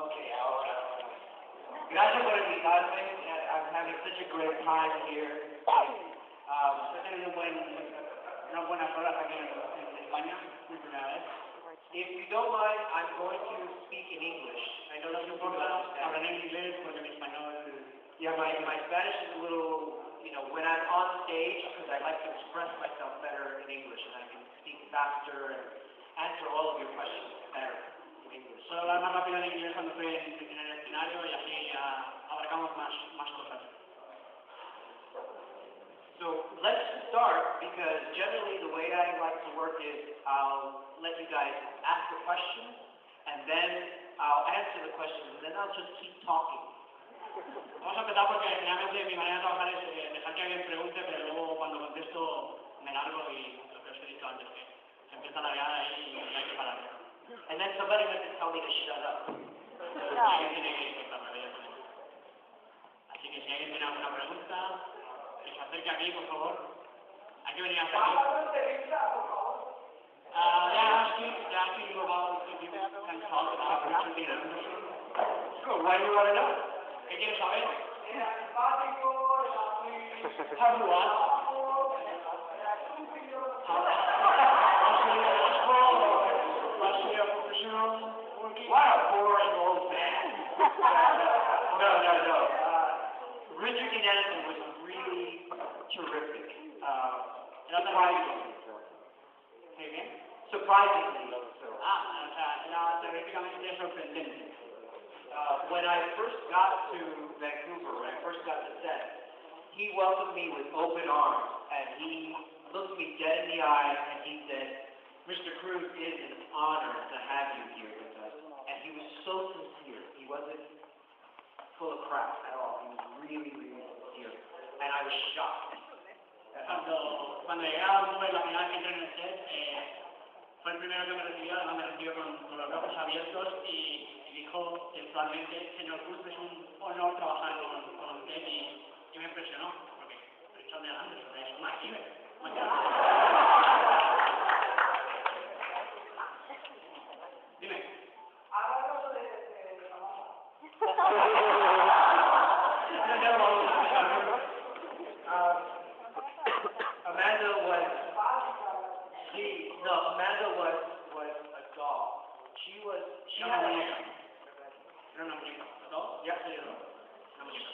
Okay, ahora. Gracias por invitarme. I'm having such a great time here. Estoy teniendo unas buenas horas aquí en España, mi primera vez. If you don't mind, I'm going to speak in English. I know you people hablan en inglés porque mi español. Yeah, my Spanish is a little, when I'm on stage, because I like to express myself better in English, and I can speak faster and answer all of your questions better in English. Solo hablar más rápido en inglés cuando estoy en el escenario y así abarcamos más cosas. So let's start, because generally the way I like to work is I'll let you guys ask the question, and then I'll answer the question, and then I'll just keep talking. Vamos a empezar porque generalmente mi manera de trabajar es dejar que alguien pregunte, pero luego cuando contesto me largo y lo que os he dicho antes, que se empieza a largar ahí y hay que parar. And then somebody has to tell me to shut up. Alguien tiene que cortarme, evidentemente. Así que si alguien tiene alguna pregunta, que se acerque aquí, por favor. Hay que venir hasta aquí. They're asking you about if you can talk about Richard the Anderson. Good, what do you want to know? ¿Qué quieres saber? Era simpático, era muy... How do what? Was he a professional working? What a boring old man. No. Richard the Anderson was really terrific. Surprisingly. Say again? Surprisingly. Era terrificamente sorprendente. When I first got to Vancouver, when I first got to set, he welcomed me with open arms, and he looked me dead in the eyes, and he said, Mr. Cruz, it is an honor to have you here with us. And he was so sincere. He wasn't full of crap at all. He was really, really sincere. And I was shocked. Cuando llegué a Vancouver, la primera vez que entré en el set, fue el primero que me recibió, además me recibió con los ojos abiertos y dijo textualmente, señor Cruz, es un honor trabajar con usted y me impresionó, porque Richard de Anderson es un archive. Dime. Háblanos de Amanda was a doll.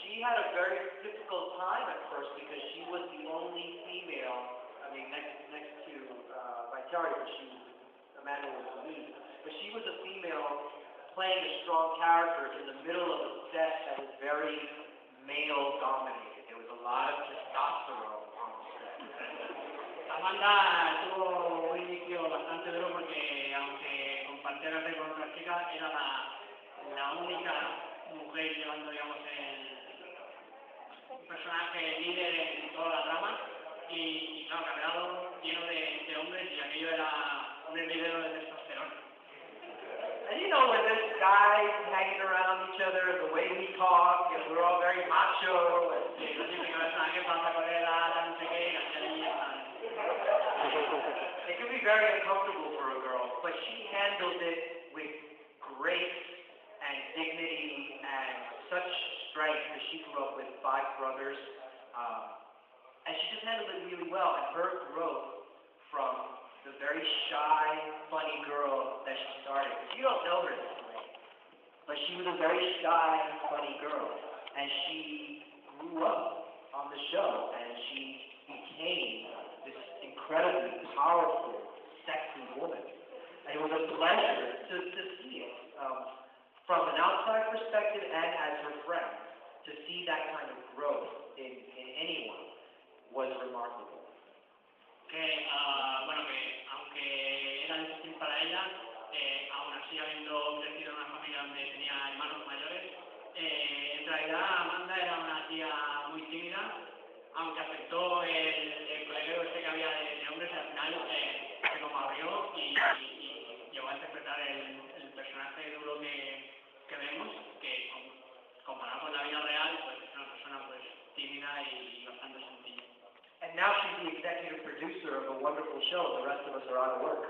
She had a very difficult time at first because she was the only female. I mean, next to Vitaria, Amanda was the lead, but she was a female playing a strong character in the middle of a set that was very male dominated. There was a lot of testosterone on the set. Amanda tuvo un inicio bastante duro porque, aunque compartiera con otra chica, era la única mujer llevando, digamos, un personaje líder en toda la trama y claro, cargado, lleno de hombres, y aquello era un hervidero de testosterona. And when there's guys hanging around each other, and the way we talk, and we're all very macho, and it can be very uncomfortable for a girl, but she handled it with grace and dignity and such strength, because she grew up with 5 brothers, and she just handled it really well. And her growth from the very shy, funny girl that she started, you don't know her this way, but she was a very shy, funny girl, and she grew up on the show, and she became this incredibly powerful, sexy woman. And it was a pleasure to see it. From an outside perspective and as her friend, to see that kind of growth in anyone was remarkable. Que aunque era difícil para ella, aún así habiendo crecido en una familia donde tenía hermanos mayores, en realidad Amanda era una tía muy tímida, aunque aceptó el colegio que había de hombres, al final se como abrió y llegó a interpretar el personaje duro que vemos, que comparado con la vida real, pues es una persona pues tímida y bastante sencilla. And now she's the executive producer of a wonderful show. The rest of us are out of work.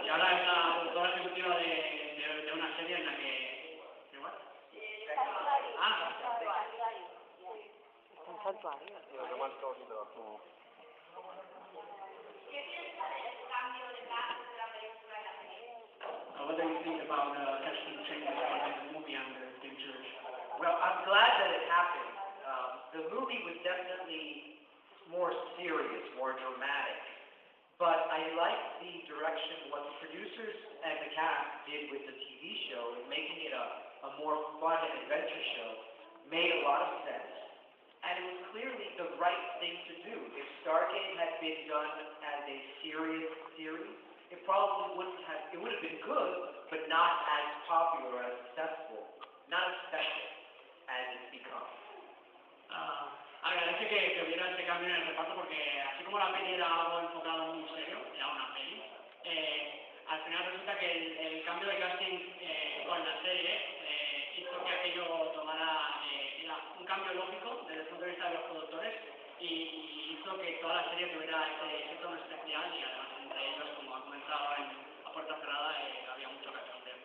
Y ahora es la productora ejecutiva de una serie en la que Los demás estamos sin trabajo. ¿Qué piensa del cambio de cast de la película y la serie? What do you think about casting changes for the movie and the future? Well, I'm glad that it happened. The movie was definitely more serious, more dramatic. But I liked the direction, what the producers and the cast did with the TV show in making it a more fun and adventure show made a lot of sense. And it was clearly the right thing to do. If Stargate had been done as a serious series, it probably wouldn't have, it would have been good, but not as popular or as successful, not as special as it's become. Agradece que hubiera este cambio en el reparto porque así como la peli era algo enfocado muy serio, era una peli, al final resulta que el cambio de casting con la serie hizo que aquello tomara era un cambio lógico desde el punto de vista de los productores y hizo que toda la serie tuviera ese tono especial y además entre ellos, como ha comentado a puerta cerrada, había mucho que aprender.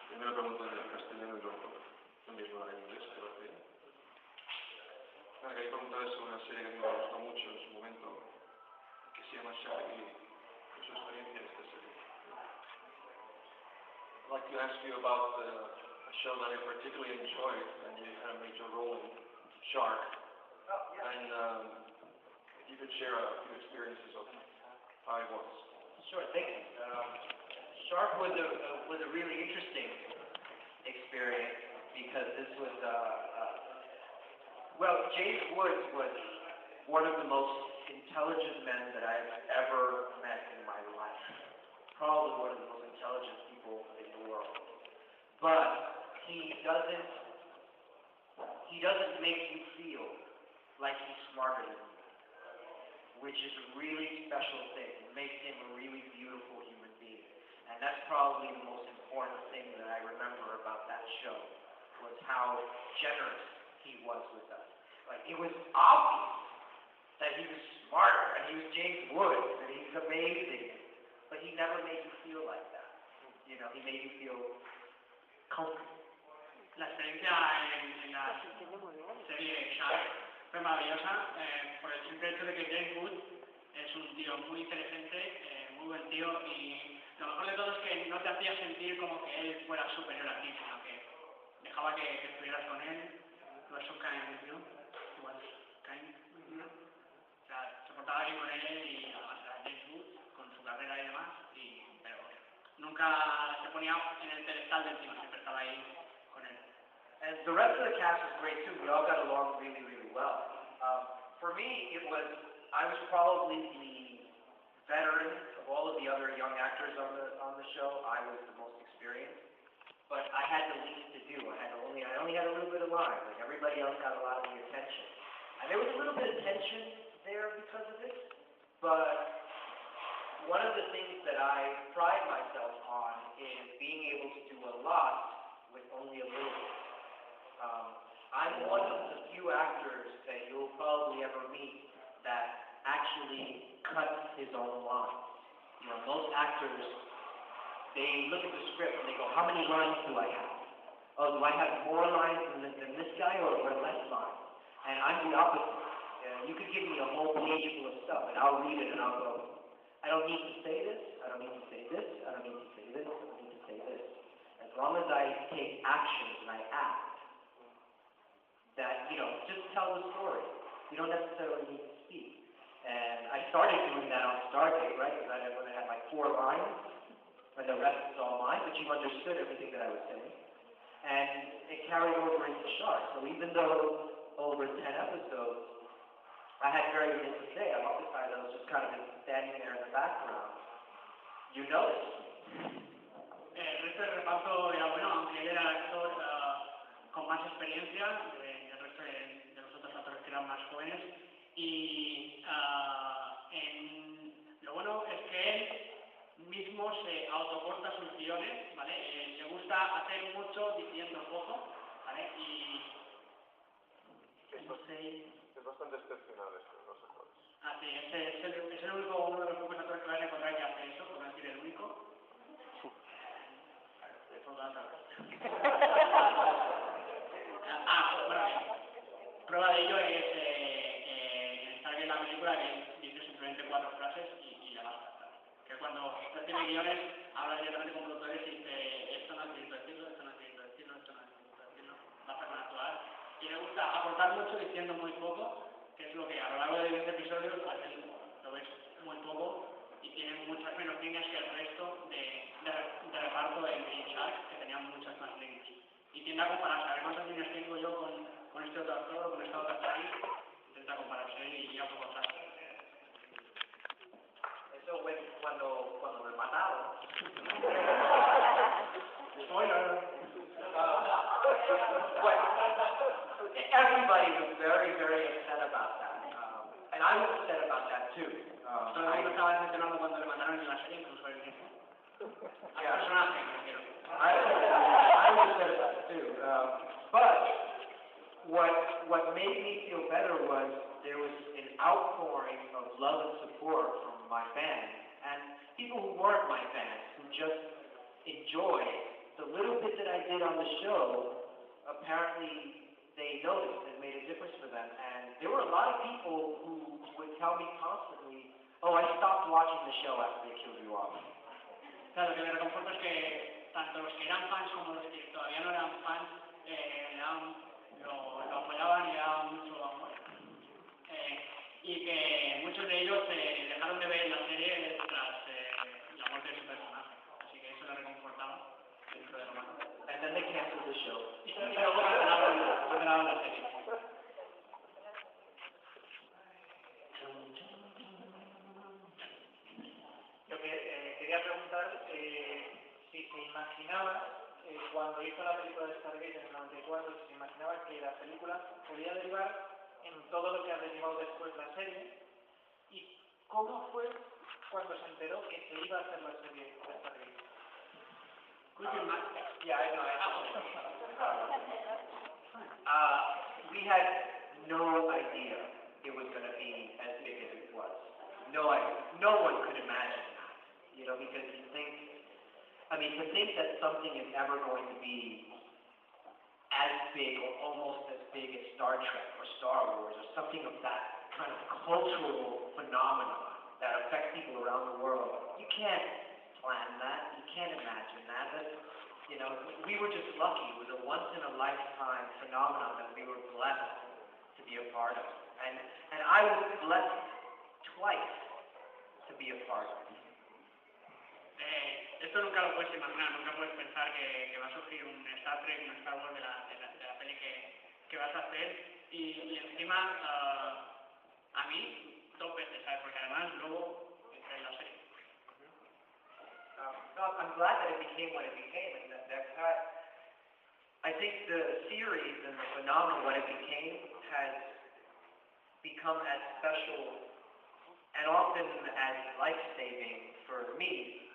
Primera pregunta del castellano y luego también la en inglés, que va a hacer. Quería preguntar sobre una serie que a mí me gustó mucho en su momento, que se llama Shark y su experiencia en esta serie. I'd like to ask you about a show that I particularly enjoyed, and you had a major role in, Shark. Oh, yeah. And if you could share a few experiences of how it was. Sure, thank you. Shark was a really interesting experience because this was, well, James Woods was one of the most intelligent men that I've ever met in my life. Probably one of the most intelligent people in the world. But he doesn't make you feel like he's smarter than you, which is a really special thing. It makes him a really beautiful human being. And that's probably the most important thing that I remember about that show, was how generous he was with us. Like, it was obvious that he was smarter, and he was James Woods, and he was amazing, but he never made you feel like that. You know, he made you feel comfortable. La experiencia en la serie Shark fue maravillosa por el simple hecho de que James Wood es un tío muy inteligente, muy buen tío, y lo mejor de todo es que no te hacía sentir como que él fuera superior a ti, sino que dejaba que estuvieras con él. He was so kind with you. He was kind with you. O sea, se portaba bien con él y además era James Wood con su carrera y demás, pero nunca se ponía en el pedestal de encima, siempre estaba ahí con él. And the rest of the cast was great too. We all got along really, really well. For me, I was probably the veteran of all of the other young actors on the show. I was the most experienced, but I had the least to do. I only had a little bit of line. Like, everybody else got a lot of the attention, and there was a little bit of tension there because of it. But one of the things that I pride myself on is being able to do a lot with only a little bit. I'm one of the few actors that you'll probably ever meet that actually cuts his own lines. You know, most actors, they look at the script and they go, how many lines do I have? Oh, do I have more lines than this guy or less lines? And I'm the opposite. You could give me a whole page full of stuff and I'll read it and I'll go, I don't need to say this, I don't need to say this, I don't need to say this, I don't need to say this. As long as I take actions and I act, that, you know, just tell the story. You don't necessarily need to speak. And I started doing that on Stargate, right? Because I had like 4 lines, and the rest was all mine, but you understood everything that I was saying. And it carried over into Shark. So even though over 10 episodes, I had very little to say, I was just kind of standing there in the background. You noticed me. El resto del reparto era bueno, aunque él era el actor con más experiencia del resto de los otros actores que eran más jóvenes. Y lo bueno es que él mismo se autocorta sus guiones, ¿vale? Le gusta hacer mucho diciendo poco, ¿vale? Y Es bastante excepcional esto, no sé cuál es. Sí, es el único, uno de los pocos actores que vas a encontrar que hace eso, por no decir el único. todas las bueno, prueba de ello es en Stargate, la película, que dice simplemente 4 frases y ya las capta. Que cuando recibe guiones, habla directamente con productores y dice, esto no necesito decirlo, esto no necesito decirlo, esto no necesito decirlo, va a hacerme actuar. Y le gusta aportar mucho diciendo muy poco, que es lo que a lo largo de 10 episodios pues él lo ves muy poco y tiene muchas menos líneas que el resto de reparto en Shark, que tenían muchas más líneas. Y tiende a compararse, a ver cuántas líneas tengo yo con este otro actor o con esta otra actriz, intenta compararse y a poco tal. Eso fue cuando me mataron. Spoiler. Well, everybody was very, very upset about that. And I was upset about that too. Todo el mundo estaba mencionando cuando le mataron en la serie, incluso el mismo. Al personaje, me refiero. I was upset about it too. But what made me feel better was there was an outpouring of love and support from my fans and people who weren't my fans, who just enjoyed the little bit that I did on the show. Apparently they noticed and made a difference for them, and there were a lot of people who would tell me constantly, oh, I stopped watching the show after they killed you off. Claro, que me reconforta es que tanto los que eran fans como los que todavía no eran fans lo apoyaban y le daban mucho amor. Y que muchos de ellos dejaron de ver la serie tras la muerte de su personaje. Así que eso le reconfortaba dentro de lo malo. And then they canceled the show. Y luego cancelaron la serie. Lo que quería preguntar, si se imaginaba, cuando hizo la película de Stargate en el 94, si se imaginaba que la película podía derivar en todo lo que ha derivado después la serie, y cómo fue cuando se enteró que se iba a hacer la serie de Stargate. Yeah, I know. We had no idea it was going to be as big as it was. No one could imagine that, because to think that something is ever going to be as big or almost as big as Star Trek or Star Wars or something of that kind of cultural phenomenon that affects people around the world. You can't plan that. You can't imagine that. We were just lucky. It was a once-in-a-lifetime phenomenon that we were blessed to be a part of. And I was blessed twice to be a part of. Esto nunca lo puedes imaginar, nunca puedes pensar que va a surgir un Star Trek, un Star Wars de la peli que vas a hacer. Y encima, a mí, 2 veces, ¿sabes? Porque además luego entré en la serie. No, I'm glad that it became what it became, and I think the series and the phenomenon what it became has become as special and often as life-saving for me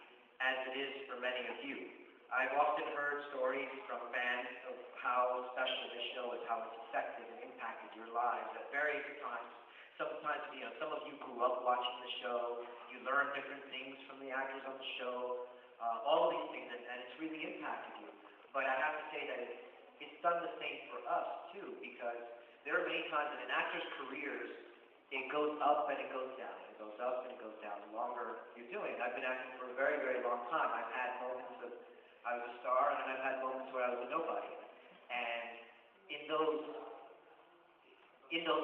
as it is for many of you. I've often heard stories from fans of how special this show is, how it's affected and impacted your lives at various times. Sometimes, some of you grew up watching the show, you learned different things from the actors on the show, all of these things, and it's really impacted you. But I have to say that it's done the same for us, too, because there are many times in an actor's careers, it goes up and it goes down. It goes up and it goes down the longer you're doing. I've been acting for a very, very long time. I've had moments of I was a star, and then I've had moments where I was a nobody. And in those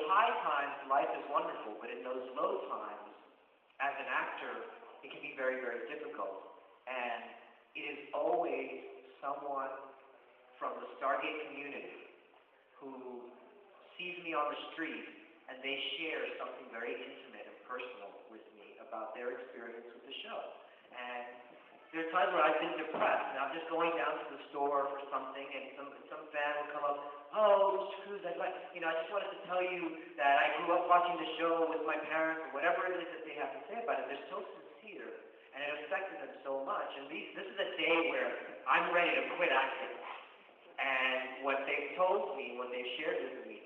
high times, life is wonderful, but in those low times, as an actor, it can be very, very difficult. And it is always someone from the Stargate community who sees me on the street and they share something very intimate and personal with me about their experience with the show. And there are times where I've been depressed and I'm just going down to the store for something and some fan will come up, oh, Mr. Cruz, I just wanted to tell you that I grew up watching the show with my parents, or whatever it is that they have to say about it. They're so sincere and it affected them so much. And this is a day where I'm ready to quit acting. And what they've told me, what they've shared with me,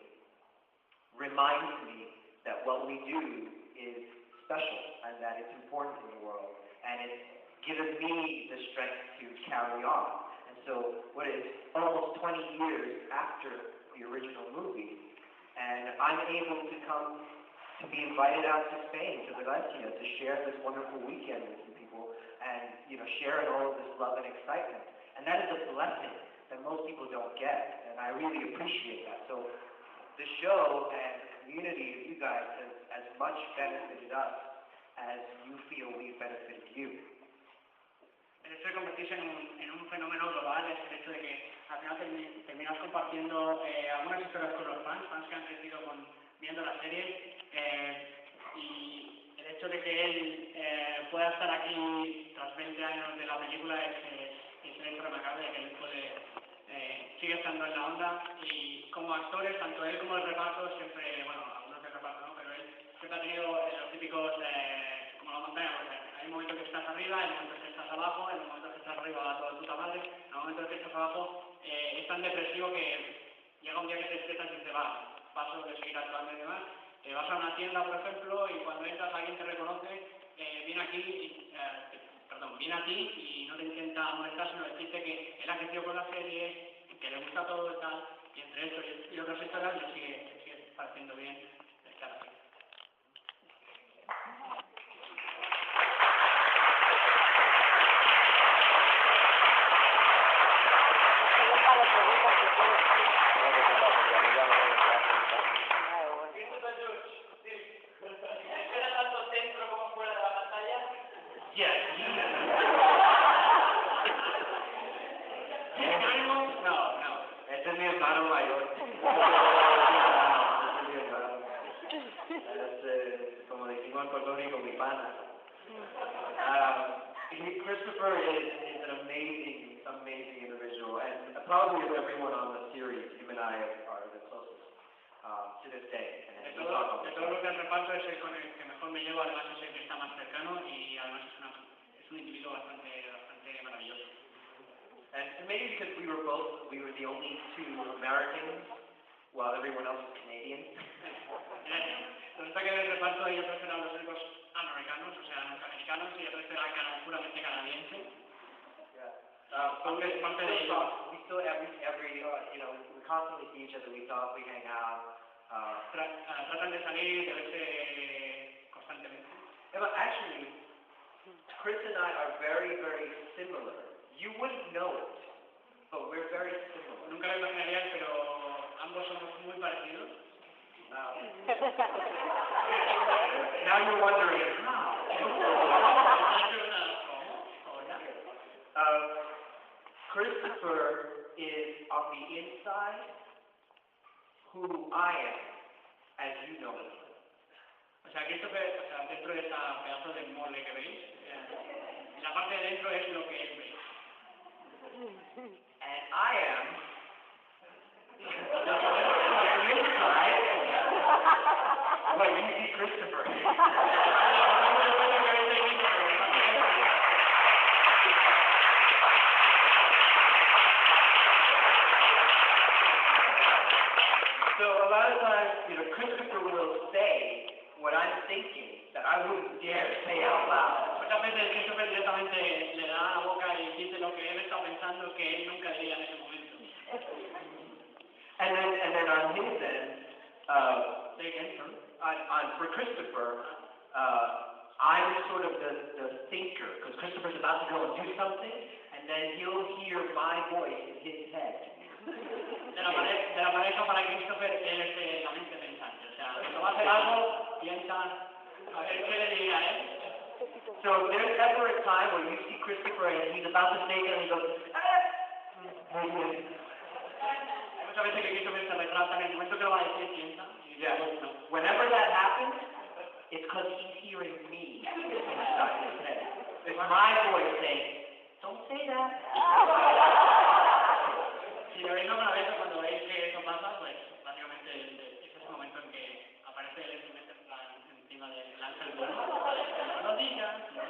reminds me that what we do is special and that it's important in the world. And it's given me the strength to carry on. And So what is almost 20 years after the original movie, and I'm able to come to be invited out to Spain, to Valencia, to share this wonderful weekend with you people, and share in all of this love and excitement. And that is a blessing that most people don't get, and I really appreciate that. So the show and the community of you guys has as much benefited us as you feel we've benefited you. El hecho de convertirse en un fenómeno global es el hecho de que al final terminas compartiendo algunas historias con los fans que han crecido viendo la serie, y el hecho de que él pueda estar aquí tras 20 años de la película es remarcable, que él sigue estando en la onda, y como actores, tanto él como el reparto, siempre, bueno, algunos del reparto no, pero él siempre ha tenido los típicos, como la montaña, pues hay momentos que estás arriba, hay momentos que estás abajo, hay momentos que estás arriba a toda puta madre, hay momentos que estás abajo, es tan depresivo que llega un día que te despiertas y te vas, paso de seguir actuando y demás. Vas a una tienda, por ejemplo, y cuando entras alguien te reconoce, viene a ti y no te intenta molestar, sino decirte que él ha crecido con la serie, que le gusta todo y tal, y entre esto y otras historias le sigue pareciendo bien estar aquí. Christopher is an amazing individual, and probably of everyone on the series, him and I are the closest to this day. De todo lo que el reparto es el con el que mejor me llevo, además es el que está más cercano y además es un individuo bastante maravilloso. And maybe because we were the only two Americans, while everyone else was Canadian. Resulta que en el reparto ellos eran los únicos americanos, o sea, norteamericanos, y el resto era puramente canadiense. We still every we constantly see each other, we talk, we hang out. Tratan de salir, de verse constantemente. But actually, Chris and I are very, very similar. You wouldn't know it, but we're very similar. Nunca lo imaginarías, pero ambos somos muy parecidos. Now you're wondering how. Christopher is on the inside who I am, as you know it. O sea, Christopher, dentro de esta pedazo de mole que veis, la parte de dentro es lo que él ve. And I am on the inside what you see Christopher. So a lot of times, Christopher will say what I'm thinking that I wouldn't dare say out loud. Muchas veces Christopher directamente le da la boca y dice lo que él está pensando que él nunca diría en ese momento. And then on his end, for Christopher, I'm sort of the thinker, because Christopher's about to go and do something, and then he'll hear my voice in his head. De la pareja para Christopher, él es la mente pensante. O sea, cuando va a hacer algo, piensa, a ver qué le diría a él. So if there's ever a time where you see Christopher and he's about to say it and he goes, Muchas veces que Christopher se retrasa en el momento que lo va a decir, piensa. yeah. Whenever that happens, it's because he's hearing me inside his head. It's my voice saying, don't say that. Si lo veis alguna vez, cuando veis que eso pasa, pues básicamente es ese momento en que aparece él en su mente encima del ángel bueno. No lo digas, no.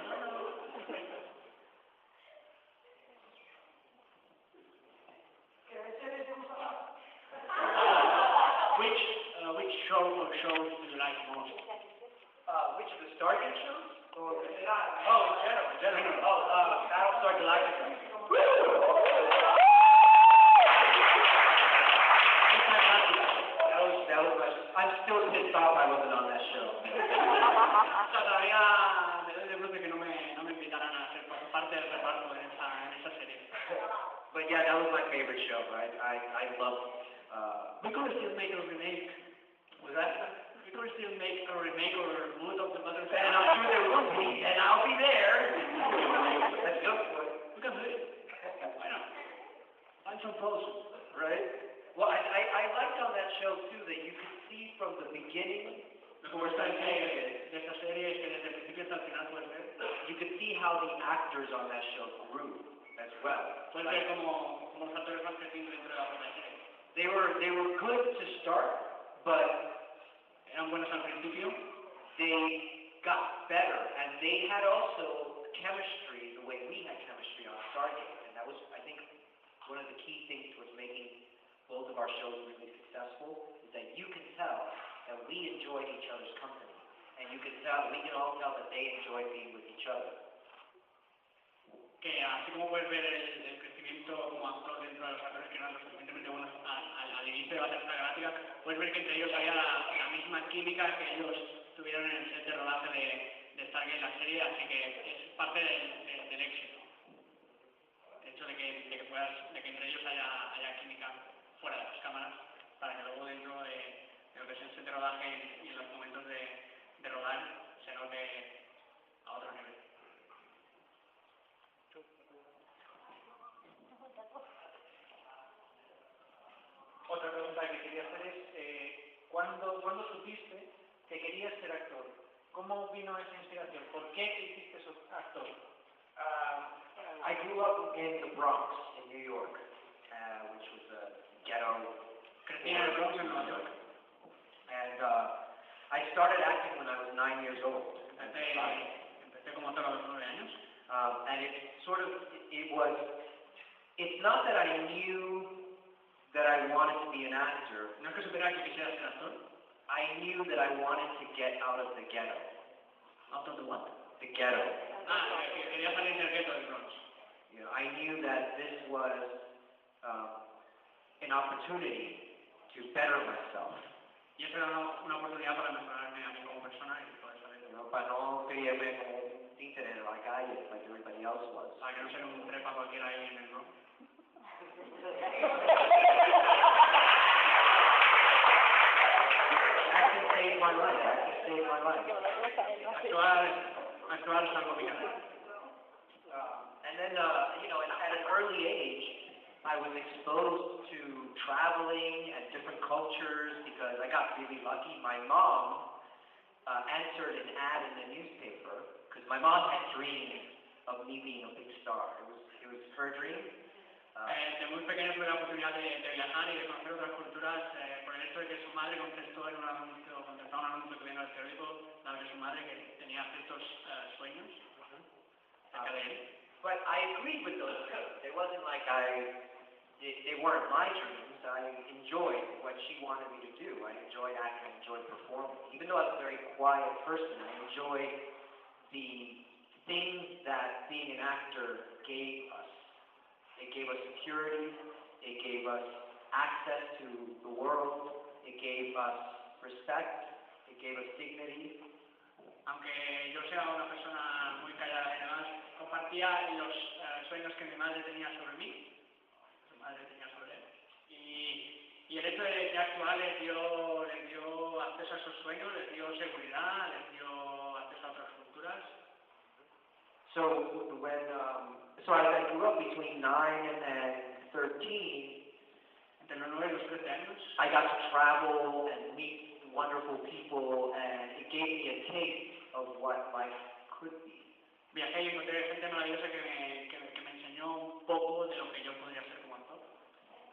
Which show or shows do you like most? Which of the Stargate shows? Or In general. Battlestar Galactica. I'm still pissed off I wasn't on that show. Todavía me doy de bruce que no me invitaran a ser parte del reparto en esa serie. But yeah, that was my favorite show. I loved. We could still make a remake. Was that? We could still make a remake or reboot of the Mother And I'm sure there will be, and I'll be there. Let's go for it. We can do it. Why not? Find some pros. Right? Well, I liked on that show too that you could see from the beginning. Lo que me gusta de esta serie es que desde el principio hasta el final puedes ver. You could see how the actors on that show grew as well. Puedes ver como los actores van creciendo dentro de la propia serie. They were good to start, but Eran buenos al principio. they got better, and they had also chemistry the way we had chemistry on Stargate, and that was, I think, one of the key things towards making both of our shows really successful, is that you can tell that we enjoyed each other's company, and we can all tell that they enjoyed being with each other. Que así como puedes ver el crecimiento como actor dentro de los actores que eran lo suficientemente buenos al inicio de Battlestar Galáctica, puedes ver que entre ellos había la misma química que ellos tuvieron en el set de rodaje de Stargate, la serie, así que es parte del éxito. El hecho de que entre ellos haya química fuera de las cámaras, para que luego dentro de lo que es el set de rodaje y en los momentos de rodar se note a otro nivel. Otra pregunta que quería hacer es, ¿cuándo supiste que querías ser actor? ¿Cómo vino esa inspiración? ¿Por qué hiciste ser actor? I grew up in the Bronx, in New York, which was a ghetto. Crecí en el Bronx, en Nueva York. And I started acting when I was 9 years old. Empecé como actor a los 9 años. And it's not that I knew that I wanted to be an actor. No es que supiera que quisiera ser actor. I knew that I wanted to get out of the ghetto. Out of the what? The ghetto. Quería salir del gueto del Bronx. You know, I knew that this was an opportunity to better myself. Y eso era una oportunidad para mejorarme a mí como persona y poder salir. You know, para no creerme como un títere en la calle, like everybody else was. Para que no sea un trepa cualquiera ahí en el Bronx. Acting saved my life. Actuar salvo mi carrera. And then, at an early age, I was exposed to traveling and different cultures because I got really lucky. My mom answered an ad in the newspaper because my mom had dreams of me being a big star. It was her dream. De muy pequeño tuve la oportunidad de viajar y de conocer otras culturas por el hecho de que su madre contestó a un anuncio que vino al periódico, dado que su madre que tenía ciertos sueños acerca de él. But I agreed with those things. It wasn't like they weren't my dreams. I enjoyed what she wanted me to do. I enjoyed acting, I enjoyed performing. Even though I was a very quiet person, I enjoyed the things that being an actor gave us. It gave us security, it gave us access to the world, it gave us respect, it gave us dignity. Aunque yo sea una persona muy callada y demás, compartía los sueños que mi madre tenía sobre mí, su madre tenía sobre él, y el hecho de actuar les dio acceso a esos sueños, les dio seguridad, les dio acceso a otras culturas. So as I grew up between 9 and 13, entre los 9 y los 13 años, I got to travel and meet wonderful people, and it gave me a taste of what life could be. Viajé y encontré gente maravillosa que me enseñó un poco de lo que yo podría ser como actor.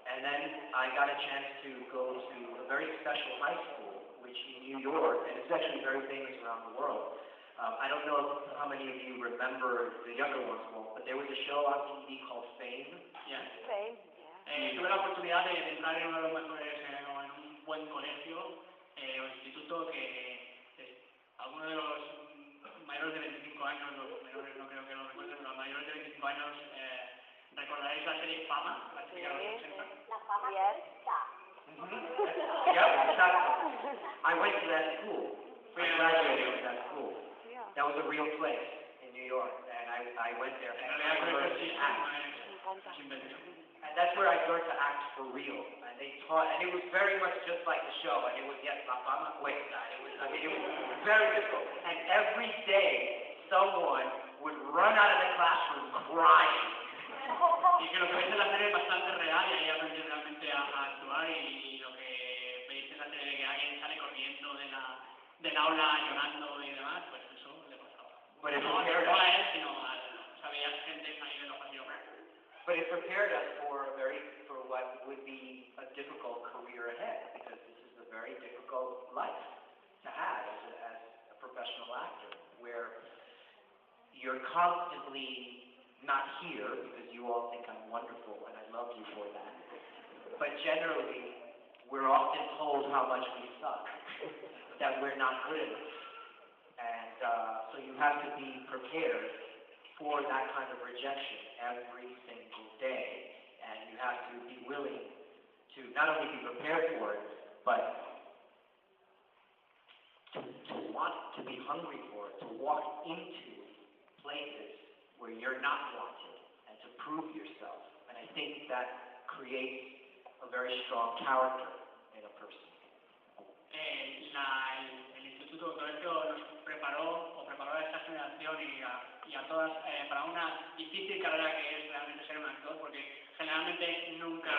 And then I got a chance to go to a very special high school, which in New York, and it's actually very famous around the world. I don't know how many of you remember, the younger ones won't, but there was a show on TV called Fame. Yeah. Fame, yeah. Tuve la oportunidad de entrar en uno de los mejores, en un buen colegio o instituto que algunos de los mayores de 25 años, los menores no creo que lo recuerden, pero los mayores de 25 años recordaréis la serie Fama, la típica de los 80. La fama. Yes. Yeah, exactly. I went to that school. I graduated from that school. That was a real place in New York, and I went there and I learned to act. And that's where I learned to act for real. And they taught, and it was very much just like the show. And it was, yes, La Fama Cuesta. It was very difficult. And every day, someone would run out of the classroom crying. Y que lo que veis en la serie es bastante real y ahí aprendí realmente a actuar y lo que veis en la serie de que alguien sale corriendo del aula llorando y demás, pues eso le pasaba. No a él, sino sabía gente ahí en los pasillos. But it prepared us for what would be a difficult career ahead, because this is a very difficult life to have as a professional actor, where you're constantly not here because you all think I'm wonderful and I love you for that. But generally, we're often told how much we suck, that we're not good enough. And so you have to be prepared for that kind of rejection every single day. And you have to be willing to not only be prepared for it, but to want to be hungry for it, to walk into places where you're not wanted and to prove yourself. And I think that creates a very strong character in a person. El Instituto todo esto nos preparó a esta generación y a todas para una difícil carrera que es realmente ser un actor, porque generalmente nunca,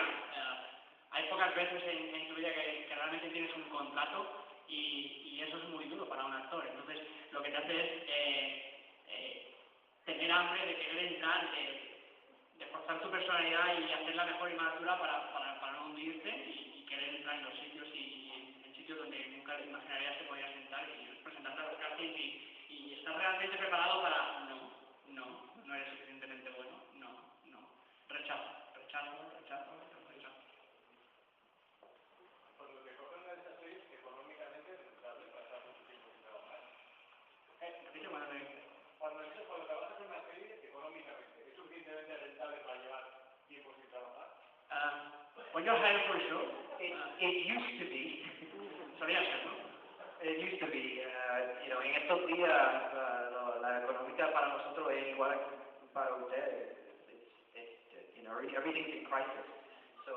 hay pocas veces en tu vida que realmente tienes un contrato y eso es muy duro para un actor. Entonces lo que te hace es tener hambre de querer entrar, de forzar tu personalidad y hacerla mejor y más dura para no hundirte y querer entrar en los sitios y en sitios donde nunca imaginarías que podías sentar y presentarte a los castings y estar realmente preparado para no eres suficientemente bueno, rechazo. Por lo que cogen una de esas series, económicamente es rentable pasar mucho tiempo sin trabajar. Cuando trabajas en una serie, económicamente, ¿es suficientemente rentable para llevar tiempo sin trabajar? When you're hired for a show, It used to be. solía ser, ¿no? It used to be. En estos días la económica para nosotros es igual que para ustedes. Everything's in crisis. So,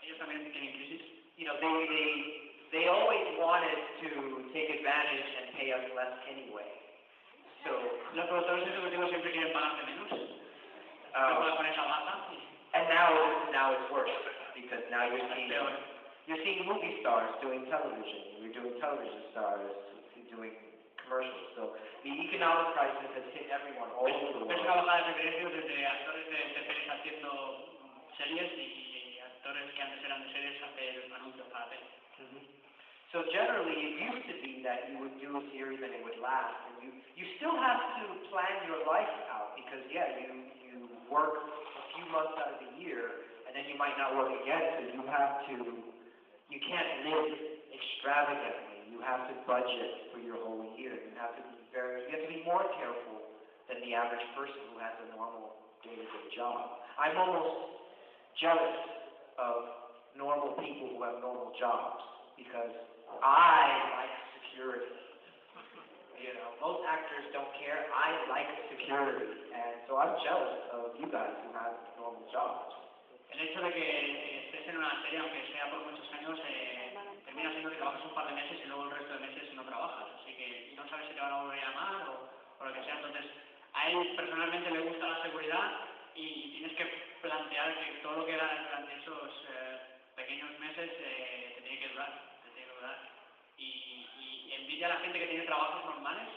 Ellos también tienen crisis. they always wanted to take advantage and pay us less anyway. So, Los productores ejecutivos siempre quieren pagarte menos. Con esa baja. and now it's worse, because now you're seeing movie stars doing television. You're doing television stars doing commercials. So the economic crisis has hit everyone all over the Ves world. una bajada de precios desde actores de pelis haciendo series y actores que antes eran de series hacer anuncios para tele. So generally, it used to be that you would do a series and it would last, and you still have to plan your life out, because you work a few months out of the year, and then you might not work again, so you can't live extravagantly. You have to budget for your whole year. You have to be more careful than the average person who has a normal day-to-day job. I'm almost jealous of normal people who have normal jobs, because I like security. Most actors don't care. I like security, and so I'm jealous of you guys who have normal jobs. El hecho de que estés en una serie, aunque sea por muchos años, termina siendo que trabajas un par de meses y luego el resto de meses no trabajas. Así que no sabes si te van a volver a llamar o lo que sea. Entonces, a él personalmente le gusta la seguridad y tienes que plantear que todo lo que ganas durante esos pequeños meses te tiene que durar. Y envidia a la gente que tiene trabajos normales,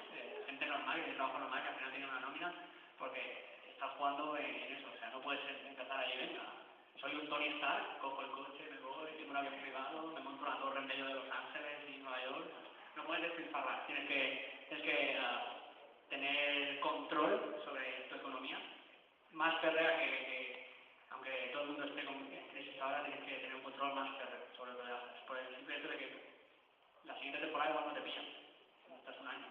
gente normal que tiene trabajo normal, que al final tiene una nómina, porque estás jugando en eso. O sea, no puedes empezar ahí, venga. Soy un Tony Stark, cojo el coche, me voy, tengo un avión privado, me monto una torre en medio de Los Ángeles y Nueva York. No puedes despilfarrar, tienes que tener control sobre tu economía. Más férrea que aunque todo el mundo esté en crisis ahora, tienes que tener un control más férreo sobre lo que haces. Por el simple hecho de que la siguiente temporada igual no te pillan. Estás un año.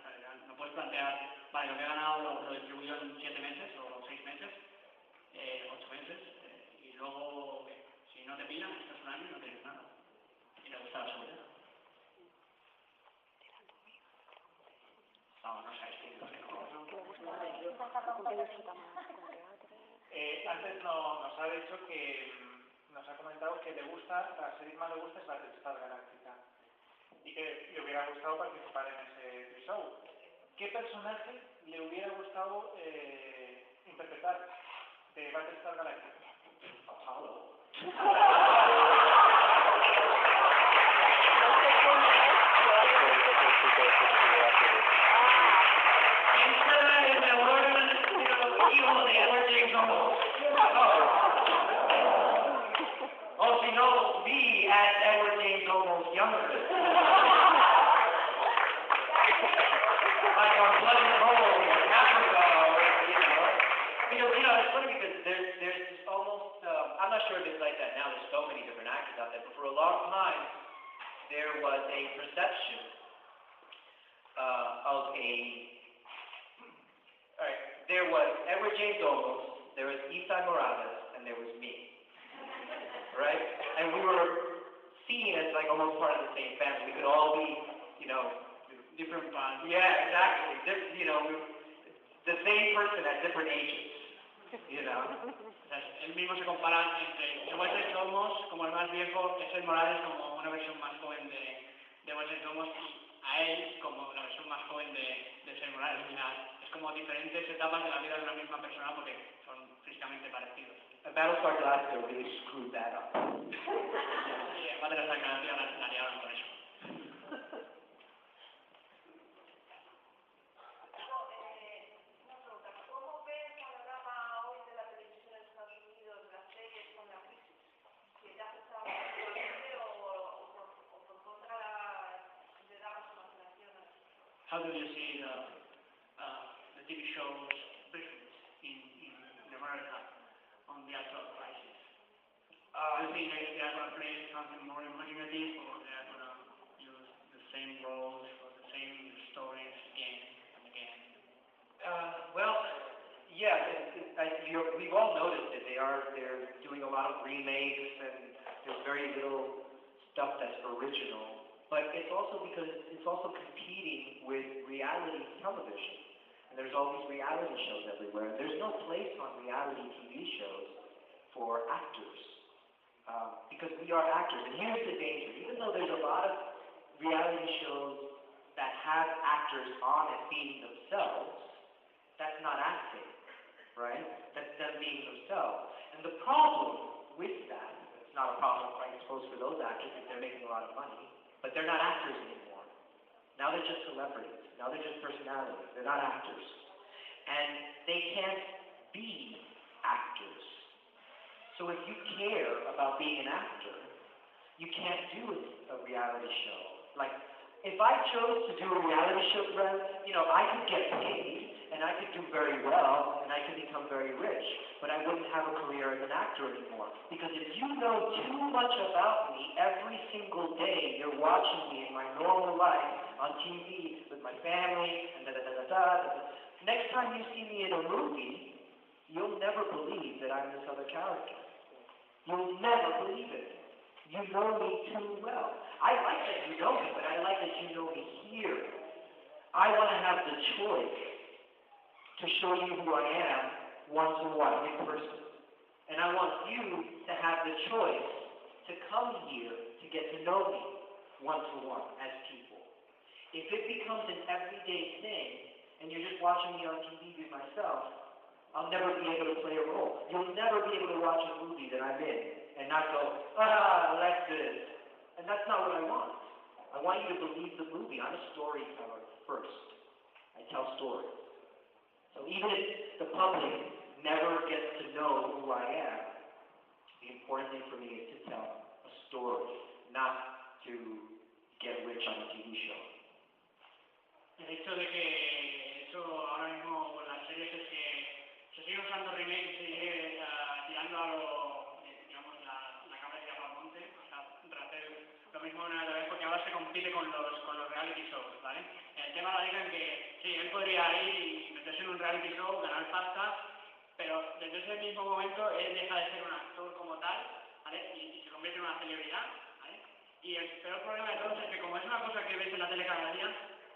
No puedes plantear, vale, lo que he ganado lo distribuyo en 7 meses o 6 meses, 8 meses. Y luego, si no te pillan, estás un año y no tienes nada. le gusta la seguridad. No, no sabéis qué Antes nos ha dicho que nos ha comentado que le gusta, la serie que más le gusta es Battlestar Galáctica y que le hubiera gustado participar en ese show. ¿Qué personaje le hubiera gustado interpretar de Battlestar Galáctica? Apollo. Oh, she knows me as Edward James almost younger. Like on Blood and Gold in Africa, it's funny because there's almost, I'm not sure if it's like that now, there's so many different actors out there, but for a long time, there was a perception of there was Edward James Olmos, there was Isai Morales, and there was me. Right? And we were seen as like almost part of the same family. We could all be, different bonds. Yeah, exactly. The same person at different ages. Él mismo se compara entre Wesley Olmos como el más viejo, Isai Morales como una versión más joven de Wesley Olmos y a él como la versión más joven de Isai Morales. O sea, es como diferentes etapas de la vida de una misma persona porque son físicamente parecidos. Battlestar Galactica really screwed that up. Battlestar Galactica la liaron con eso. ¿Cómo ve el panorama hoy de la televisión en Estados Unidos, las series con la crisis? ¿Si te ha afectado negativamente o por contra le da más imaginación a eso? How do you see the TV shows business in America on the actual crisis? Do you think they are going to play something more imaginative or they are going to use the same roles or the same stories again and again? We've all noticed it. They're doing a lot of remakes and there's very little stuff that's original. But it's also because it's also competing with reality television. And there's all these reality shows everywhere. There's no place on reality TV shows for actors. Because we are actors. And here's the danger. Even though there's a lot of reality shows that have actors on and being themselves, that's not acting, right? That's them being themselves. And the problem with that, it's not a problem, I suppose, for those actors if they're making a lot of money, but they're not actors anymore. Now they're just celebrities. Now they're just personalities. They're not actors. And they can't be actors. So if you care about being an actor, you can't do a reality show. Like, if I chose to do a reality show, I could get paid, and I could do very well, and I could become very rich, but I wouldn't have a career as an actor anymore. Because if you know too much about me every single day, you're watching me in my normal life on TV with my family, and next time you see me in a movie, you'll never believe that I'm this other character. You'll never believe it. You know me too well. I like that you know me, but I like that you know me here. I want to have the choice to show you who I am one-to-one in person. And I want you to have the choice to come here to get to know me one-to-one as people. If it becomes an everyday thing, and you're just watching me on TV with myself, I'll never be able to play a role. You'll never be able to watch a movie that I'm in and not go, Alexis. And that's not what I want. I want you to believe the movie. I'm a storyteller first. I tell stories. So even if the public never gets to know who I am, the important thing for me is to tell a story, not to get rich on a TV show. El hecho de que eso ahora mismo con las series es que se sigue usando remakes, se sigue tirando a la cabeza para el monte, o sea, hacer lo mismo una vez porque ahora se compite con los reality shows, ¿vale? El tema radica en que sí, él podría ir y meterse en un reality show, ganar pasta, pero desde ese mismo momento él deja de ser un actor como tal, ¿vale? Y se convierte en una celebridad, ¿vale? Y el peor problema de todos es que como es una cosa que ves en la tele cada día,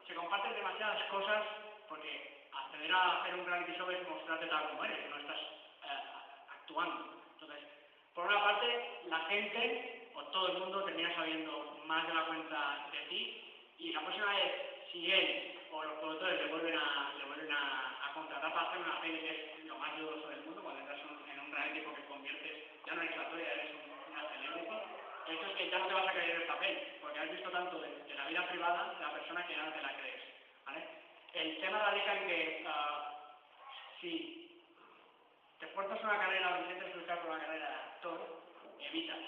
se comparten demasiadas cosas porque acceder a hacer un reality show es mostrarte tal como eres, no estás actuando. Entonces, por una parte, la gente o todo el mundo termina sabiendo más de la cuenta de ti y la próxima vez, si él o los productores le vuelven a contratar para hacer una peli que es lo más dudoso del mundo, cuando entras en un reality porque conviertes, ya no eres la tuya, eres una celebrity, el hecho es que ya no te vas a creer el papel, porque has visto tanto de la vida privada de la persona que ya no te la crees, ¿vale? El tema radica en que si te esfuerzas una carrera o intentas luchar por una carrera de actor, evitas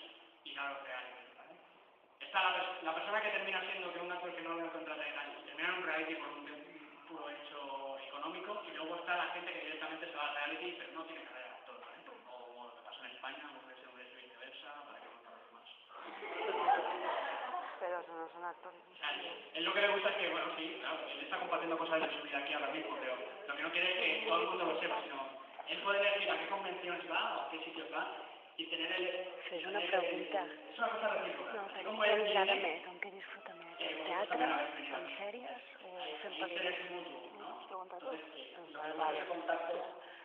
ir a los reality, ¿vale? Está la persona que termina siendo que un actor que no lo contrata y termina en un reality por un puro hecho económico, y luego está la gente que directamente se va al reality pero no tiene carrera de actor, ¿vale? O lo que pasa en España, mujeres y hombres y viceversa, para que no contamos más. Pero eso no son actores. O sea, él lo que le gusta es que, bueno, sí, claro, él está compartiendo cosas de su vida aquí ahora mismo, pero lo que no quiere es que todo el mundo lo sepa, sino él puede elegir a qué convenciones va o a qué sitios va y tener el... Fes una pregunta. És una cosa recíproca. No, Así faig com ell encara viene, més, amb què disfruta més? En teatre, en sèries o fent interés pel·lícules? mutuo, ¿no? Pregunta tu. Entonces, ese contacto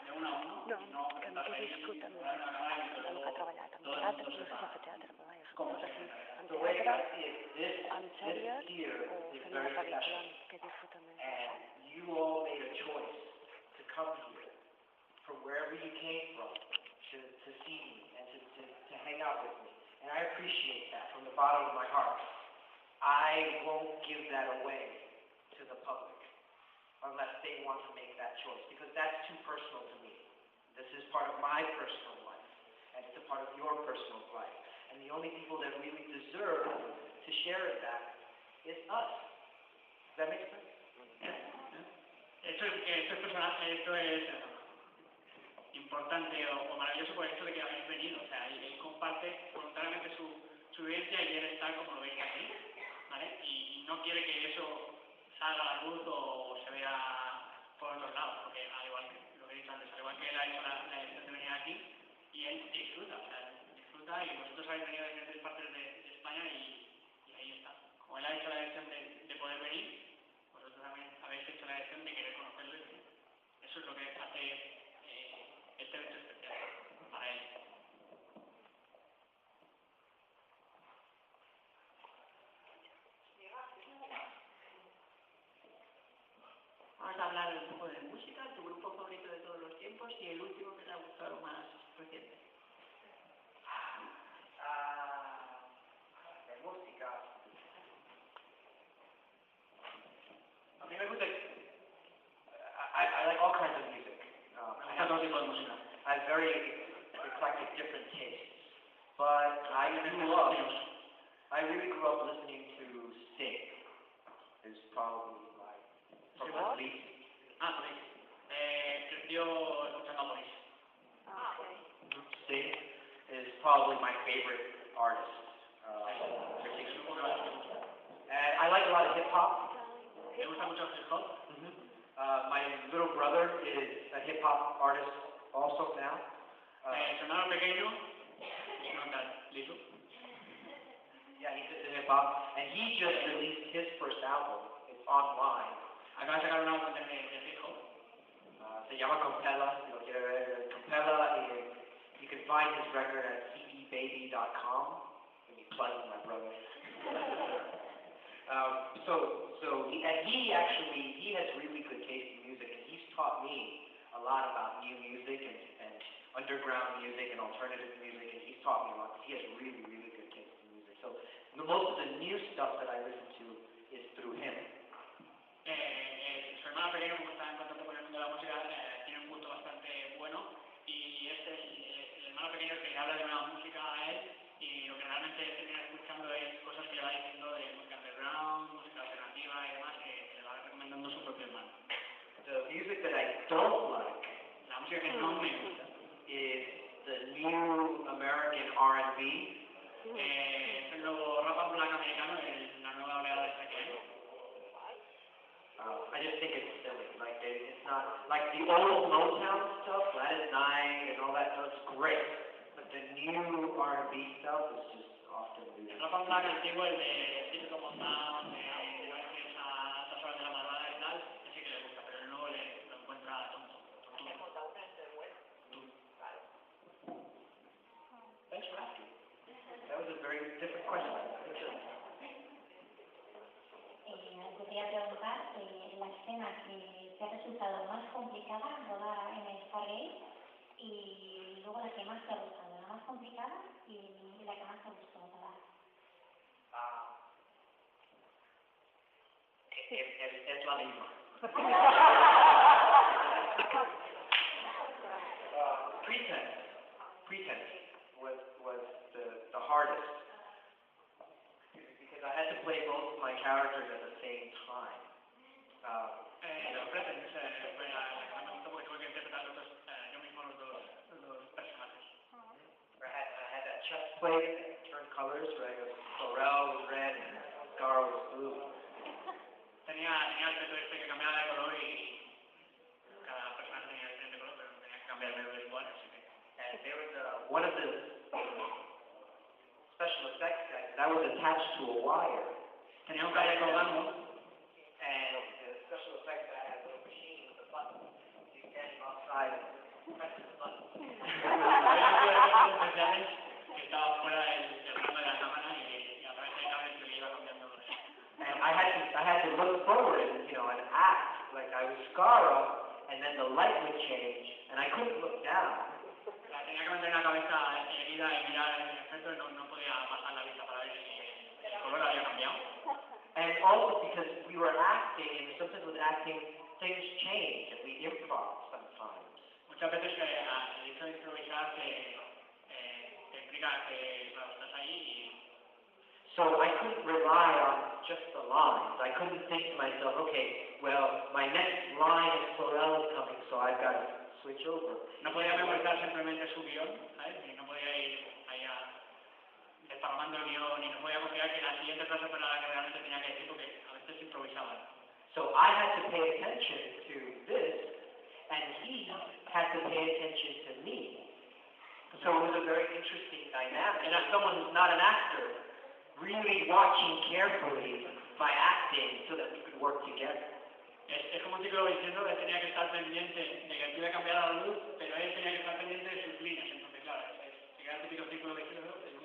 de uno a uno, No, no que amb què disfruta més? una cámara y que Amb luego què ha treballat? Amb todo el teatre? mundo No sé sepa què fa teatre, però vaja, cómo suposo se que sí. genera. En The way I teatre, see it, this en sèries year o is fent una very pel·lícula? special. Què disfruta més? And you all made a choice to come here from wherever you came from to see me and to hang out with me. And I appreciate that from the bottom of my heart. I won't give that away to the public unless they want to make that choice, because that's too personal to me. This is part of my personal life, and it's a part of your personal life. And the only people that really deserve to share in that is us. Does that make sense? Esto es personal, esto es importante o maravilloso por el hecho de que habéis venido, o sea, él comparte voluntariamente su vivencia y quiere estar como lo veis aquí, ¿vale? Y no quiere que eso salga a la luz o se vea por otros lados, porque al igual que lo que he dicho antes, al igual que él ha hecho la decisión de venir aquí, y él disfruta, o sea, disfruta y vosotros habéis venido de diferentes partes de España y ahí está. Como él ha hecho la decisión de poder venir, vosotros también habéis hecho la decisión de querer conocerlo y venir. Eso es lo que hace este evento especial para él. Vamos a hablar un poco de música, tu grupo favorito de todos los tiempos y el último que te ha gustado más reciente. De música. A mí me gusta, I like all kinds of music. me gusta todo tipo de música. I have very eclectic, different tastes. But I really grew up listening to Sting. Is probably my from Police. Police. Creció escuchando a Police. Ah, ok. Sting is probably my favorite artist. And I like a lot of hip hop. Me gusta mucho el hip hop. My little brother is a hip hop artist also now. Su hermano pequeño, es un tal Lito. Yeah, he's into hip hop, and he just released his first album. It's online. Acaba de sacar un álbum de hip hop. Se llama Compella. Si lo quiere ver, Compella. You can find his record at cdbaby.com. Let me plug my brother. He has really good taste in music, and he's taught me a lot about new music and underground music and alternative music, and he's taught me a lot. He has really, really good taste in music. So most of the new stuff that I listen to is through him. Su hermano pequeño, como está en contacto con el mundo de la música, tiene un gusto bastante bueno y es el hermano pequeño que le habla de nueva música a él y lo que realmente termina escuchando es cosas que le va diciendo de música underground, música alternativa y demás que le va recomendando su propio hermano. The music that I don't like La música que no me gusta is the new American R&B. Es el nuevo rap black americano, la nueva oleada esta que hay. I just think it's silly. Like it's not like the old Motown stuff, Gladys Knight and all that stuff's great, but the new R&B stuff is just often do. El rock and black antiguo, el de Circo Montán, de noches a altas horas de la madrugada y tal, ese que le gusta, pero el nuevo lo encuentra tonto. Thanks for asking. That was a very different question. Te quería preguntar, la escena que te ha resultado más complicada rodar en el Stargate y luego la que más te ha gustado, la más complicada y la que más te ha gustado rodar. Es la misma. Pretense was the hardest because I had to play both my characters at the same time. Los Pretends fue la que más me gustó porque tuve que interpretar yo mismo los dos personajes. I had that chest plate that turned colors, right? Sorrel was red and Scar was blue. Tenía el peto este que cambiaba de color y cada personaje tenía diferente color, pero tenía que cambiar de igual, así que... And there was one of the special effects guys that was attached to a wire. Tenía un cable colgando. And the special effects guy had a little machine with a button. You stand outside and press the button. Había un tío de efectos especiales que estaba fuera del rango de la cámara y a través del cable se le iba cambiando. And I had to look forward and act like I was Scar, and then the light would change, and I couldn't look down. Tenía que mantener la cabeza erguida y mirar el efecto y no podía bajar la vista para ver si el color había cambiado. And also because we were acting, and sometimes with acting, things change, and we improv sometimes. Muchas veces el hecho de improvisar te implica que, claro, estás ahí y... So I couldn't rely on just the lines. I couldn't think to myself, okay, well, my next line is Sorrel is coming, so I've got to switch over. No podía memorizar simplemente su guión, ¿sabes? Y no podía ir ahí desparramando el guión y no podía confiar que la siguiente frase fuera la que realmente tenía que decir porque a veces improvisaba. So I had to pay attention to this, and he had to pay attention to me. So it was a very interesting dynamic. And as someone who's not an actor, really watching carefully my acting so that we could work together. Es como un ciclo diciendo que tenía que estar pendiente de que el pibe cambiara la luz, pero él tenía que estar pendiente de sus líneas. Entonces, claro, se queda el típico círculo diciendo el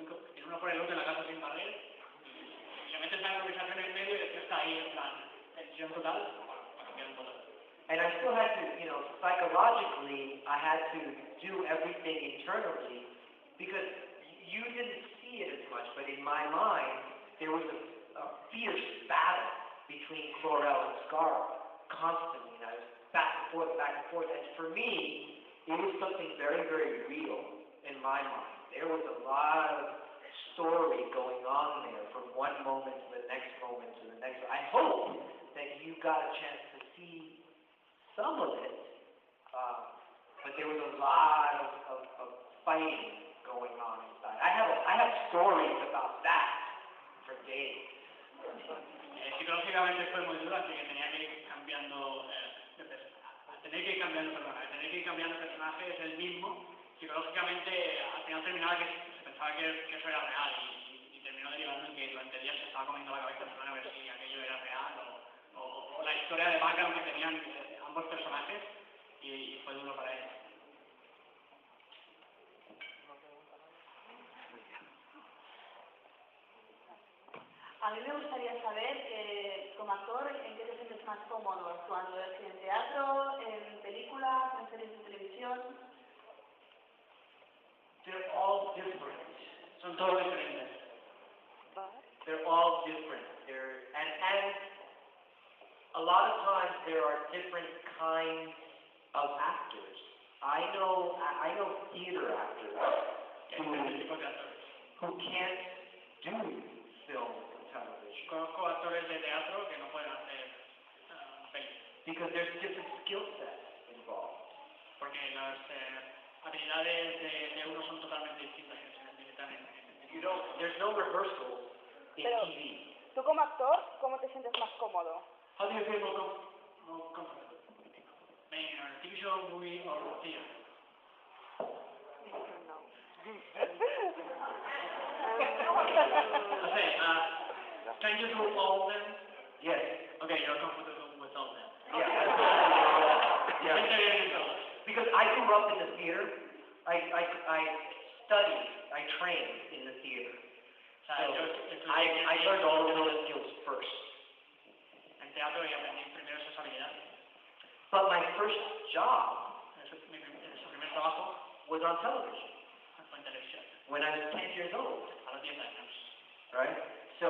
uno por el otro en la casa sin barrer, y se mete esa improvisación en medio y después está ahí en plan tensión total para cambiar un botón. And I still had to, psychologically, I had to do everything internally because you didn't see it as much, but in my mind, there was a fierce battle between Chlorel and Scar constantly, and I was back and forth, and for me, it was something very, very real in my mind. There was a lot of story going on there from one moment to the next moment to the next. I hope that you got a chance to see some of it, but there was a lot of fighting going on inside. I have stories about that for days. Psicológicamente fue muy duro, así que tenía que ir cambiando tener que ir cambiando personajes el mismo. Psicológicamente al final terminaba que se pensaba que eso era real y terminó derivando en que durante el día se estaba comiendo la cabeza para ver si aquello era real o la historia de background que tenían ambos personajes y fue duro para ellos. A mí me gustaría saber, como actor, en qué te sientes más cómodo actuando, en teatro, en películas, en series de televisión. They're all different. Son todos diferentes. They're all different. And a lot of times there are different kinds of actors. I know theater actors who can't do film and television. Conozco actores de teatro que no pueden hacer pelis. Because there's different skill sets involved. Porque las habilidades de uno son totalmente distintas que se necesitan There's no rehearsals in TV. ¿Tú como actor, cómo te sientes más cómodo? How do you feel more comfortable? In a TV show, movie, or theater? No. Okay, can you do all of them? Yes. Okay, you're comfortable with all of them. Yeah. Because I grew up in the theater. I studied, I trained in the theater. So I learned all of those skills first. En teatro y aprendí primero esas habilidades. But my first job Su primer trabajo was on television fue en televisión, when I was 10 years old. a los 10 años. Right? So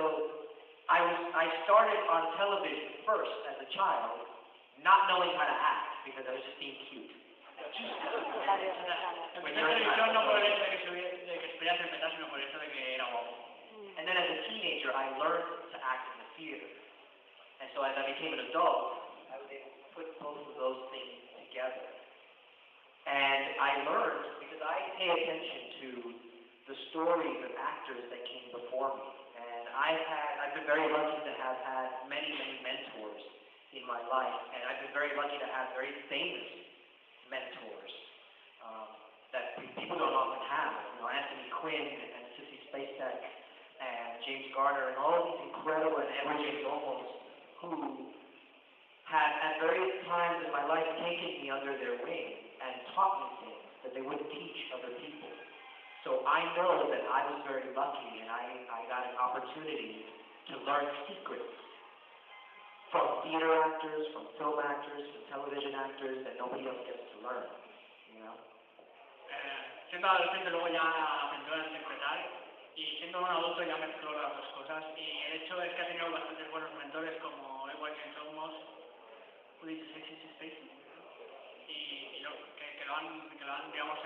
I started on television first as a child, not knowing how to act because I was just being cute. Empecé en televisión no por el hecho de que supiera interpretar, sino por el hecho de que era guapo. And then as a teenager, I learned to act in the theater. And so as I became an adult, I was able to put both of those things together. And I learned because I pay attention to the stories of actors that came before me. And I've been very lucky to have had many, many mentors in my life. And I've been very lucky to have very famous mentors that people don't often have. You know, Anthony Quinn and Sissy Spacek and James Garner and all of these incredible and Edward James Olmos who have at various times in my life taken me under their wing and taught me things that they wouldn't teach other people. So I know that I was very lucky and I got an opportunity to learn secrets from theater actors, from film actors, from television actors that nobody else gets to learn, you know? Siendo adolescente luego ya aprendió a interpretar y siendo un adulto ya mezcló las dos cosas y el hecho es que ha tenido bastantes buenos mentores como Edward James Olmos, who dice Sissy Spacek y que lo han digamos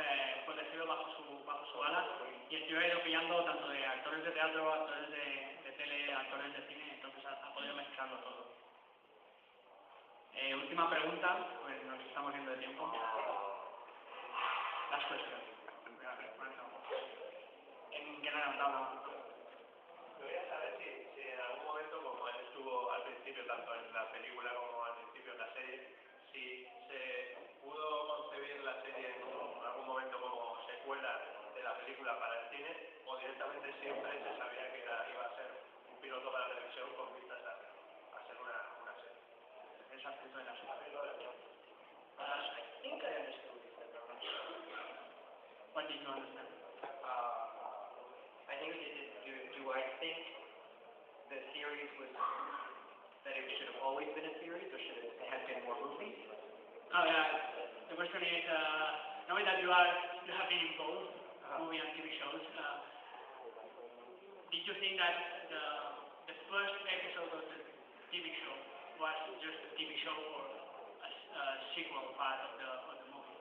protegido bajo su ala y el tío ha ido pillando tanto de actores de teatro, actores de tele, actores de cine, entonces ha podido mezclarlo todo. Última pregunta, pues nos estamos yendo de tiempo. Las cuestiones. ¿En qué no he levantado la mano? Quería saber si en algún momento, como él estuvo al principio, tanto en la película como al principio en la serie, si se pudo concebir la serie en algún momento como secuela de la película para el cine, o directamente siempre se sabía que iba a ser un piloto para la televisión con vistas a ser una serie. Ese aspecto de la serie. I think I understood it. What did you understand? I think do I think the series was that it should have always been a series, or should it have been more movies? Oh yeah, the question is, knowing that you have been in both movie and TV shows, did you think that the first episode of the TV show was just a TV show or a sequel part of the movie?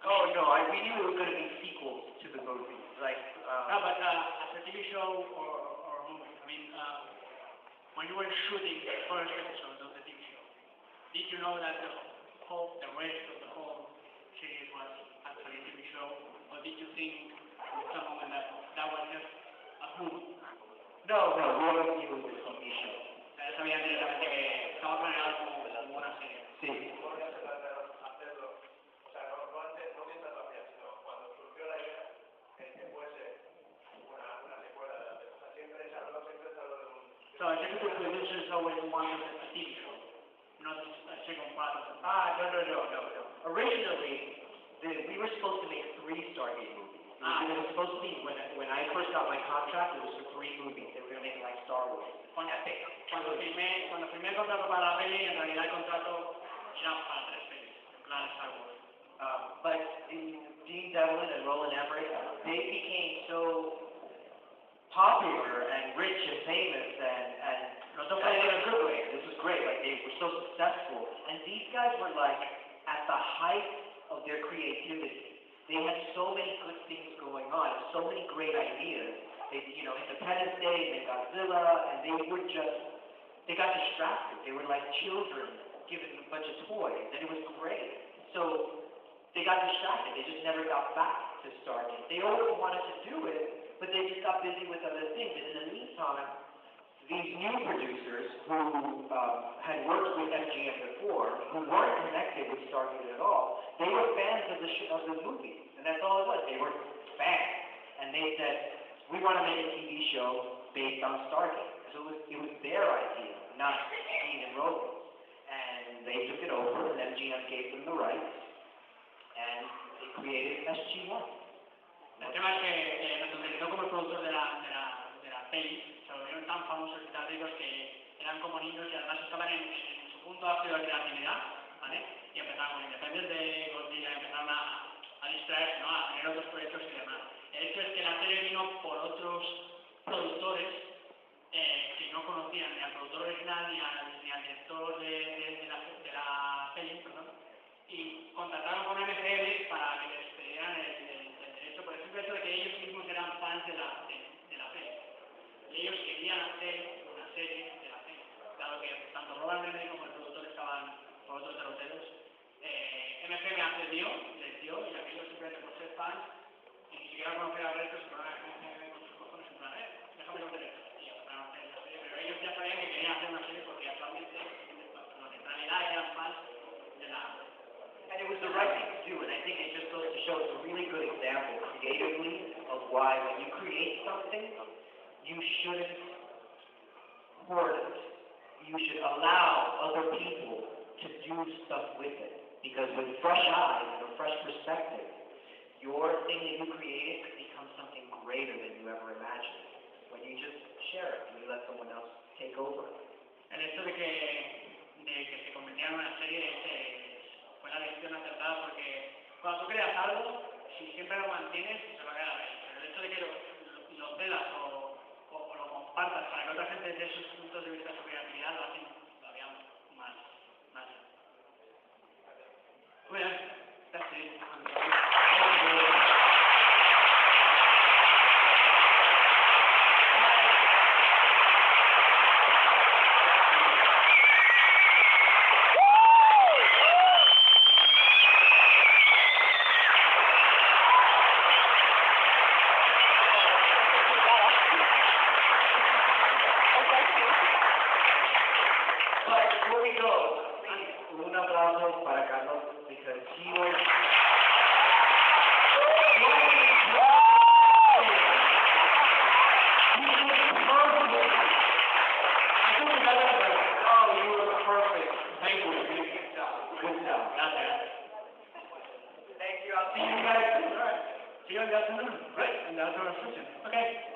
Oh no, we knew it was going to be sequels to the movie. Like, no, but as a TV show or a movie, I mean, when you were shooting the first episode of the TV show, did you know that the rest of the whole series was actually a TV show, or did you think at some moment that was just a movie? No, we always knew it was a TV show. Sabían directamente que estaba planeado como una serie. Sí. So executive producers always wanted a TV show, not a second part of the No. Originally, we were supposed to make 3 Stargate movies. It was supposed to be, when I first got my contract, it was for 3 movies. They were going to make it like Star Wars. Epic. Cuando firmé el contrato para la peli, en realidad el contrato era para 3 pelis, en plan Star Wars. But Dean Devlin and Roland Emmerich, they became so popular and rich and famous and in a good way. This was great. Like, they were so successful. And these guys were like at the height of their creativity. They had so many good things going on, so many great ideas. They, Independence Day, and Godzilla, and they got distracted. They were like children given a bunch of toys, and it was great. So they got distracted. They just never got back to Stargate. They always wanted to do it, but they just got busy with other things. And in the meantime, these new producers who had worked with MGM before, who weren't connected with Stargate at all, they were fans of the movie, and that's all it was. They were fans, and they said, we want to make a TV show based on Stargate. So it was their idea, not Gene and Rose's. And they took it over, and MGM gave them the rights, and they created SG-1. El tema es que me convirtió como el productor de la peli, se volvieron tan famosos y tan ricos que eran como niños y además estaban en su punto álgido de creatividad, ¿vale? Y empezaron con Independientes de Godzilla, empezaron a distraerse, ¿no? A tener otros proyectos y demás. El hecho es que la serie vino por otros productores que no conocían ni al productor original ni al director de la peli, perdón, y contrataron con MCM para que les dieran el derecho por el simple hecho de que ellos mismos eran fans de la peli. Y ellos querían hacer una serie de la peli. Dado que tanto Robert Redford como el productor estaban por otros derroteros, MCM accedió, les dio, y aquellos simplemente por ser fans, y ni siquiera conocer al resto, se fueron a MCM con sus cojones en plan, déjame los derechos. Y empezaron a hacer la serie, pero ellos ya sabían que querían hacer una serie porque actualmente, en realidad eran fans de la. And it was the right thing to do, and I think it just goes to show it's a really good example creatively of why when you create something, you shouldn't hoard it. You should allow other people to do stuff with it. Because with fresh eyes and a fresh perspective, your thing that you created becomes something greater than you ever imagined. When you just share it and you let someone else take over. El hecho de que se convirtiera en una serie fue la decisión acertada porque cuando tú creas algo, si siempre lo mantienes, se va a quedar ahí. Pero el hecho de que lo cedas o lo compartas para que otra gente dé sus puntos de vista de su creatividad, lo hacen todavía más. Muy bien, that's it. Un aplauso para Carlos, because he was perfect. Thank you. Good job. Thank you. I'll see you guys. All right. See you in the afternoon, right? In the outdoor session. Okay.